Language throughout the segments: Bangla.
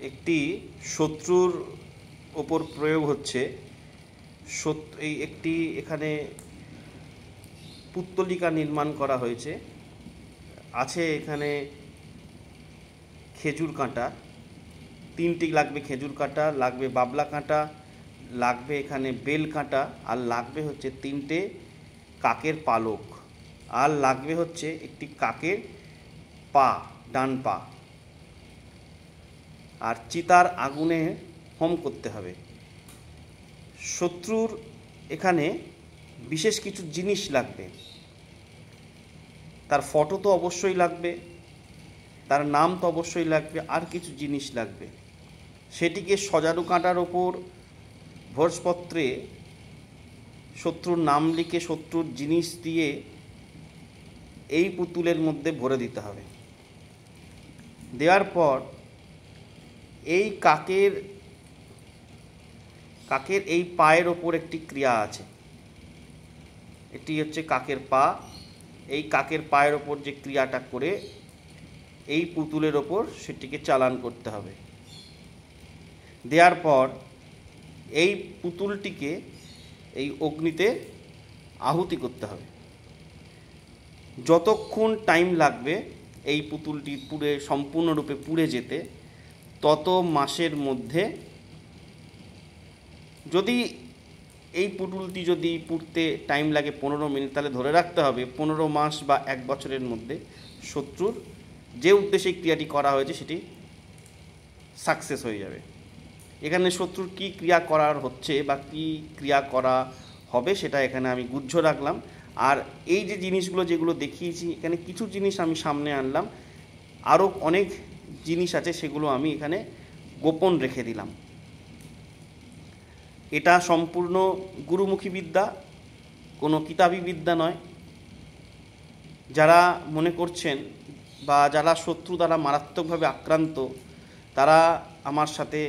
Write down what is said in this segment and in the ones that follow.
একটি শত্রুর ওপর প্রয়োগ হচ্ছে। এই একটি এখানে পুত্তলিকা নির্মাণ করা হয়েছে। আছে এখানে খেজুর কাঁটা, 3টি লাগবে খেজুর কাঁটা, লাগবে বাবলা কাঁটা, লাগবে এখানে বেল কাঁটা, আর লাগবে হচ্ছে 3টে কাকের পালক, আর লাগবে হচ্ছে একটি কাকের পা, ডান পা। আর চিতার আগুনে হোম করতে হবে। শত্রুর এখানে বিশেষ কিছু জিনিস লাগবে। তার ফটো তো অবশ্যই লাগবে, তার নাম তো অবশ্যই লাগবে, আর কিছু জিনিস লাগবে। সেটিকে সজারু কাঁটার ওপর ভোজপত্রে শত্রুর নাম লিখে শত্রুর জিনিস দিয়ে এই পুতুলের মধ্যে ভরে দিতে হবে। দেওয়ার পর এই কাকের এই পায়ের ওপর একটি ক্রিয়া আছে। এটি হচ্ছে কাকের পা। এই কাকের পায়ের ওপর যে ক্রিয়াটা করে এই পুতুলের ওপর সেটিকে চালান করতে হবে। দেওয়ার পর এই পুতুলটিকে এই অগ্নিতে আহুতি করতে হবে। যতক্ষণ টাইম লাগবে এই পুতুলটি পুড়ে সম্পূর্ণরূপে পুড়ে যেতে, তত মাসের মধ্যে, যদি এই পুতুলটি যদি পুড়তে টাইম লাগে 15 মিনিট, তাহলে ধরে রাখতে হবে 15 মাস বা 1 বছরের মধ্যে শত্রুর যে উদ্দেশ্যে ক্রিয়াটি করা হয়েছে সেটি সাকসেস হয়ে যাবে। এখানে শত্রুর কী ক্রিয়া করার হচ্ছে বা কী ক্রিয়া করা হবে সেটা এখানে আমি গুহ্য রাখলাম। আর এই যে জিনিসগুলো যেগুলো দেখিয়েছি, এখানে কিছু জিনিস আমি সামনে আনলাম, আরও অনেক জিনিস আছে সেগুলো আমি এখানে গোপন রেখে দিলাম। এটা সম্পূর্ণ গুরুমুখী বিদ্যা, কোনো কিতাবী বিদ্যা নয়। যারা মনে করছেন বা যারা শত্রু দ্বারা মারাত্মকভাবে আক্রান্ত, তারা আমার সাথে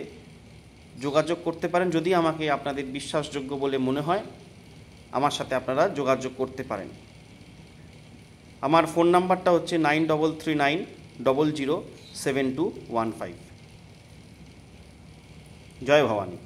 যোগাযোগ করতে পারেন। যদি আমাকে আপনাদের বিশ্বাসযোগ্য বলে মনে হয়, আমার সাথে আপনারা যোগাযোগ করতে পারেন। আমার ফোন নাম্বারটা হচ্ছে 9339007215। জয় ভবানী।